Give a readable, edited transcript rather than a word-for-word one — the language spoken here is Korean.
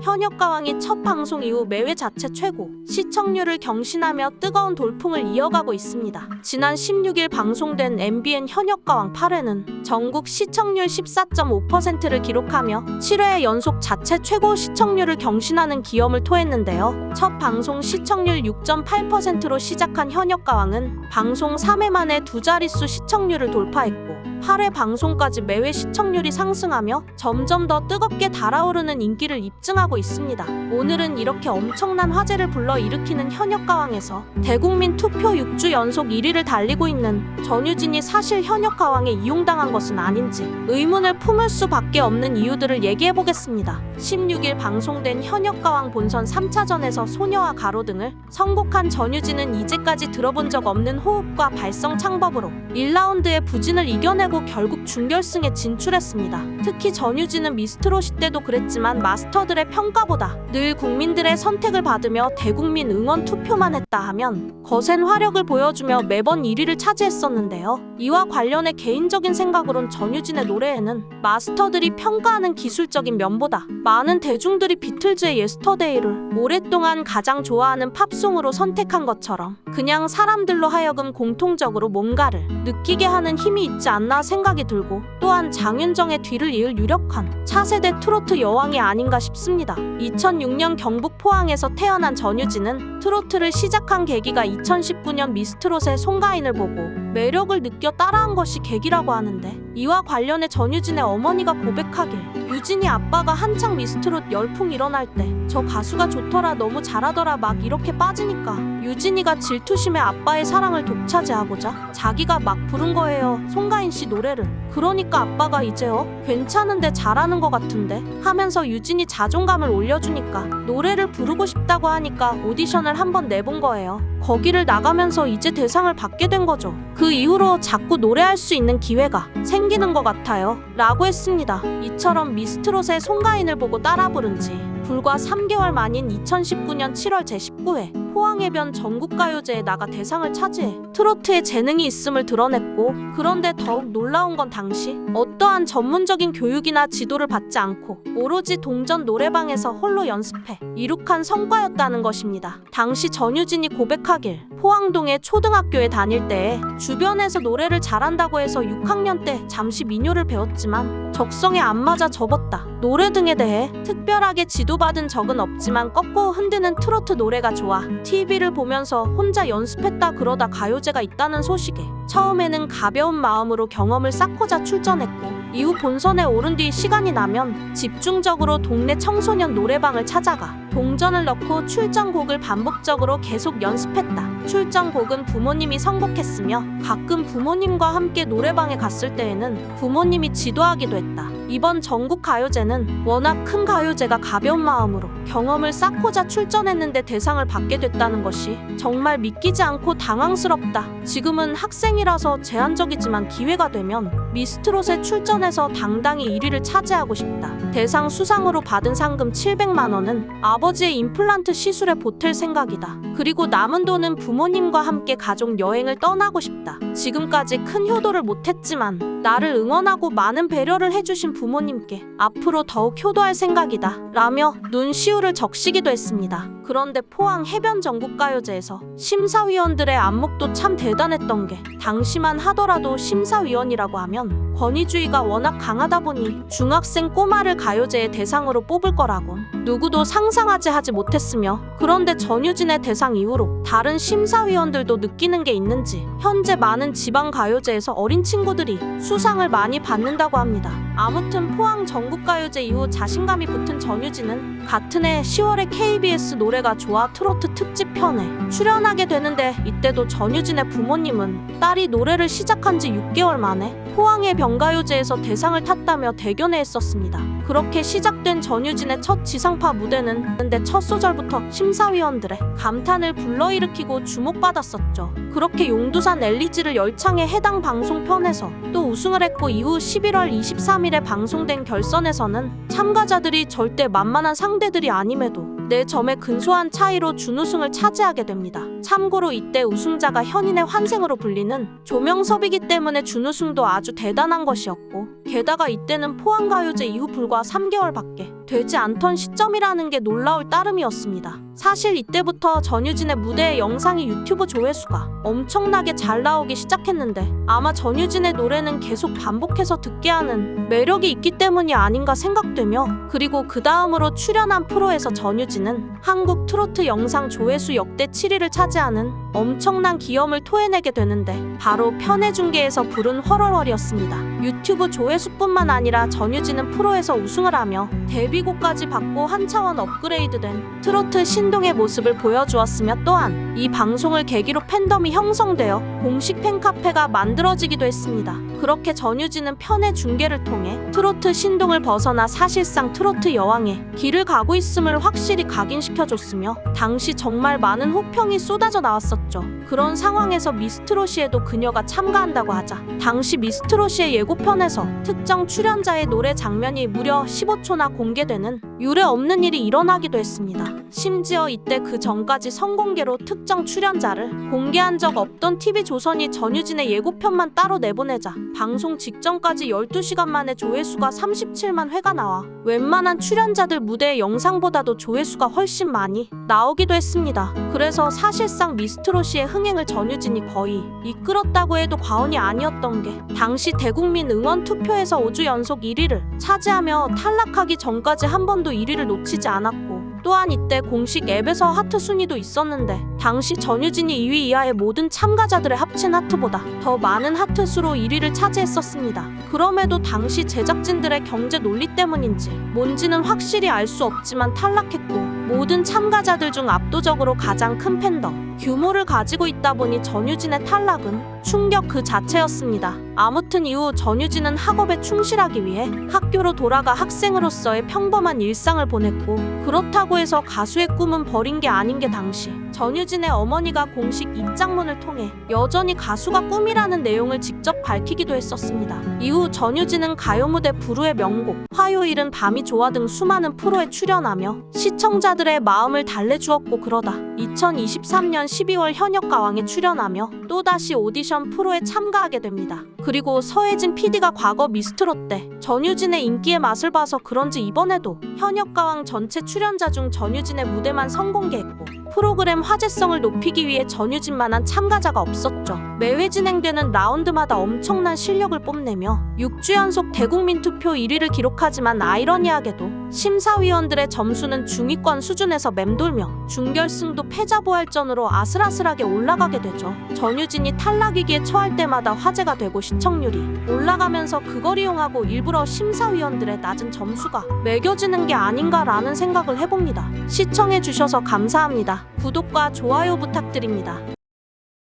현역가왕이 첫 방송 이후 매회 자체 최고 시청률을 경신하며 뜨거운 돌풍을 이어가고 있습니다. 지난 16일 방송된 MBN 현역가왕 8회는 전국 시청률 14.5%를 기록하며 7회 연속 자체 최고 시청률을 경신하는 기염을 토했는데요. 첫 방송 시청률 6.8%로 시작한 현역가왕은 방송 3회 만에 두 자릿수 시청률을 돌파했고 8회 방송까지 매회 시청률이 상승하며 점점 더 뜨겁게 달아오르는 인기를 입증하고 있습니다. 오늘은 이렇게 엄청난 화제를 불러일으키는 현역가왕에서 대국민 투표 6주 연속 1위를 달리고 있는 전유진이 사실 현역가왕에 이용당한 것은 아닌지 의문을 품을 수밖에 없는 이유들을 얘기해보겠습니다. 16일 방송된 현역가왕 본선 3차전에서 소녀와 가로등을 선곡한 전유진은 이제까지 들어본 적 없는 호흡과 발성 창법으로 1라운드의 부진을 이겨내고 결국 준결승에 진출했습니다. 특히 전유진은 미스트롯 때도 그랬지만 마스터들의 평가보다 늘 국민들의 선택을 받으며 대국민 응원 투표만 했다 하면 거센 화력을 보여주며 매번 1위를 차지했었는데요. 이와 관련해 개인적인 생각으론 전유진의 노래에는 마스터들이 평가하는 기술적인 면보다 많은 대중들이 비틀즈의 예스터데이를 오랫동안 가장 좋아하는 팝송으로 선택한 것처럼 그냥 사람들로 하여금 공통적으로 뭔가를 느끼게 하는 힘이 있지 않나 생각이 들고 또한 장윤정의 뒤를 이을 유력한 차세대 트로트 여왕이 아닌가 싶습니다. 2006년 경북 포항에서 태어난 전유진은 트로트를 시작한 계기가 2019년 미스트롯의 송가인을 보고 매력을 느껴 따라한 것이 계기라고 하는데 이와 관련해 전유진의 어머니가 고백하길 유진이 아빠가 한창 미스트롯 열풍 일어날 때 저 가수가 좋더라 너무 잘하더라 막 이렇게 빠지니까 유진이가 질투심에 아빠의 사랑을 독차지하고자 자기가 막 부른 거예요. 송가인 씨 노래를. 그러니까 아빠가 이제요 괜찮은데 잘하는 것 같은데 하면서 유진이 자존감을 올려주니까 노래를 부르고 싶다고 하니까 오디션을 한번 내본 거예요. 거기를 나가면서 이제 대상을 받게 된 거죠. 그 이후로 자꾸 노래할 수 있는 기회가 생기는 것 같아요 라고 했습니다. 이처럼 미스트롯의 송가인을 보고 따라 부른 지 불과 3개월 만인 2019년 7월 제19회 포항해변 전국가요제에 나가 대상을 차지해 트로트에 재능이 있음을 드러냈고 그런데 더욱 놀라운 건 당시 어떠한 전문적인 교육이나 지도를 받지 않고 오로지 동전 노래방에서 홀로 연습해 이룩한 성과였다는 것입니다. 당시 전유진이 고백하길 포항동의 초등학교에 다닐 때에 주변에서 노래를 잘한다고 해서 6학년 때 잠시 민요를 배웠지만 적성에 안 맞아 접었다. 노래 등에 대해 특별하게 지도받은 적은 없지만 꺾고 흔드는 트로트 노래가 좋아 TV를 보면서 혼자 연습했다 그러다 가요제가 있다는 소식에 처음에는 가벼운 마음으로 경험을 쌓고자 출전했고 이후 본선에 오른 뒤 시간이 나면 집중적으로 동네 청소년 노래방을 찾아가 동전을 넣고 출전곡을 반복적으로 계속 연습했다. 출전곡은 부모님이 선곡했으며 가끔 부모님과 함께 노래방에 갔을 때에는 부모님이 지도하기도 했다. 이번 전국 가요제는 워낙 큰 가요제가 가벼운 마음으로 경험을 쌓고자 출전했는데 대상을 받게 됐다는 것이 정말 믿기지 않고 당황스럽다. 지금은 학생이라서 제한적이지만 기회가 되면 미스트롯에 출전해서 당당히 1위를 차지하고 싶다. 대상 수상으로 받은 상금 700만 원은 아버지의 임플란트 시술에 보탤 생각이다. 그리고 남은 돈은 부모님과 함께 가족 여행을 떠나고 싶다. 지금까지 큰 효도를 못했지만 나를 응원하고 많은 배려를 해주신 부모님께 앞으로 더욱 효도할 생각이다 라며 눈시울을 적시기도 했습니다. 그런데 포항 해변 전국가요제에서 심사위원들의 안목도 참 대단했던 게 당시만 하더라도 심사위원이라고 하면 권위주의가 워낙 강하다 보니 중학생 꼬마를 가요제의 대상으로 뽑을 거라곤 누구도 상상하지 못했으며 그런데 전유진의 대상 이후로 다른 심사위원들도 느끼는 게 있는지 현재 많은 지방 가요제에서 어린 친구들이 수상을 많이 받는다고 합니다. 아무튼 포항 전국가요제 이후 자신감이 붙은 전유진은 같은 해 10월에 KBS 노래가 좋아 트로트 특집 편에 출연하게 되는데 이때도 전유진의 부모님은 딸이 노래를 시작한 지 6개월 만에 포항의 병가요제에서 대상을 탔다며 대견해했었습니다. 그렇게 시작된 전유진의 첫 지상파 무대는 근데 첫 소절부터 심사위원들의 감탄을 불러일으키고 주목받았었죠. 그렇게 용두산 엘리지를 열창해 해당 방송편에서 또 우승을 했고 이후 11월 23일에 방송된 결선에서는 참가자들이 절대 만만한 상대들이 아님에도 4점의 근소한 차이로 준우승을 차지하게 됩니다. 참고로 이때 우승자가 현인의 환생으로 불리는 조명섭이기 때문에 준우승도 아주 대단한 것이었고 게다가 이때는 포항가요제 이후 불과 3개월밖에 되지 않던 시점이라는 게 놀라울 따름이었습니다. 사실 이때부터 전유진의 무대의 영상이 유튜브 조회수가 엄청나게 잘 나오기 시작했는데 아마 전유진의 노래는 계속 반복해서 듣게 하는 매력이 있기 때문이 아닌가 생각되며, 그리고 그 다음으로 출연한 프로에서 전유진은 한국 트로트 영상 조회수 역대 7위를 차지하는 엄청난 기염을 토해내게 되는데 바로 편의중계에서 부른 헐헐헐이었습니다. 유튜브 조회수뿐만 아니라 전유진은 프로에서 우승을 하며 데뷔곡까지 받고 한 차원 업그레이드된 트로트 신동의 모습을 보여주었으며, 또한 이 방송을 계기로 팬덤이 형성되어 공식 팬카페가 만들어지기도 했습니다. 그렇게 전유진은 편의 중계를 통해 트로트 신동을 벗어나 사실상 트로트 여왕의 길을 가고 있음을 확실히 각인시켜줬으며, 당시 정말 많은 호평이 쏟아져 나왔었죠. 그런 상황에서 미스트롯이에도 그녀가 참가한다고 하자 당시 미스트롯이의 예고편에서 특정 출연자의 노래 장면이 무려 15초나 공개되는 유례없는 일이 일어나기도 했습니다. 심지어 이때 그 전까지 성공개로 특정 출연자를 공개한 적 없던 TV조선이 전유진의 예고편만 따로 내보내자 방송 직전까지 12시간 만에 조회수가 37만 회가 나와 웬만한 출연자들 무대의 영상보다도 조회수가 훨씬 많이 나오기도 했습니다. 그래서 사실상 미스트롯이의 흥행을 전유진이 거의 이끌었다고 해도 과언이 아니었던 게, 당시 대국민 응원 투표에서 5주 연속 1위를 차지하며 탈락하기 전까지 한 번도 1위를 놓치지 않았고, 또한 이때 공식 앱에서 하트 순위도 있었는데 당시 전유진이 2위 이하의 모든 참가자들의 합친 하트보다 더 많은 하트 수로 1위를 차지했었습니다. 그럼에도 당시 제작진들의 경제 논리 때문인지 뭔지는 확실히 알 수 없지만 탈락했고, 모든 참가자들 중 압도적으로 가장 큰 팬덤 규모를 가지고 있다 보니 전유진의 탈락은 충격 그 자체였습니다. 아무튼 이후 전유진은 학업에 충실하기 위해 학교로 돌아가 학생으로서의 평범한 일상을 보냈고, 그렇다고 해서 가수의 꿈은 버린 게 아닌 게, 당시 전유진의 어머니가 공식 입장문을 통해 여전히 가수가 꿈이라는 내용을 직접 밝히기도 했었습니다. 이후 전유진은 가요 무대 부르의 명곡 화요일은 밤이 좋아 등 수많은 프로에 출연하며 시청자들의 마음을 달래주었고, 그러다 2023년 12월 현역가왕에 출연하며 또다시 오디션 프로에 참가하게 됩니다. 그리고 서혜진 PD가 과거 미스트롯 때 전유진의 인기의 맛을 봐서 그런지 이번에도 현역가왕 전체 출연자 중 전유진의 무대만 선공개했고, 프로그램 화제성을 높이기 위해 전유진만한 참가자가 없었죠. 매회 진행되는 라운드마다 엄청난 실력을 뽐내며 6주 연속 대국민 투표 1위를 기록하지만 아이러니하게도 심사위원들의 점수는 중위권 수준에서 맴돌며 준결승도 패자부활전으로 아슬아슬하게 올라가게 되죠. 전유진이 탈락위기에 처할 때마다 화제가 되고 시청률이 올라가면서 그걸 이용하고 일부러 심사위원들의 낮은 점수가 매겨지는 게 아닌가라는 생각을 해봅니다. 시청해주셔서 감사합니다. 구독과 좋아요 부탁드립니다.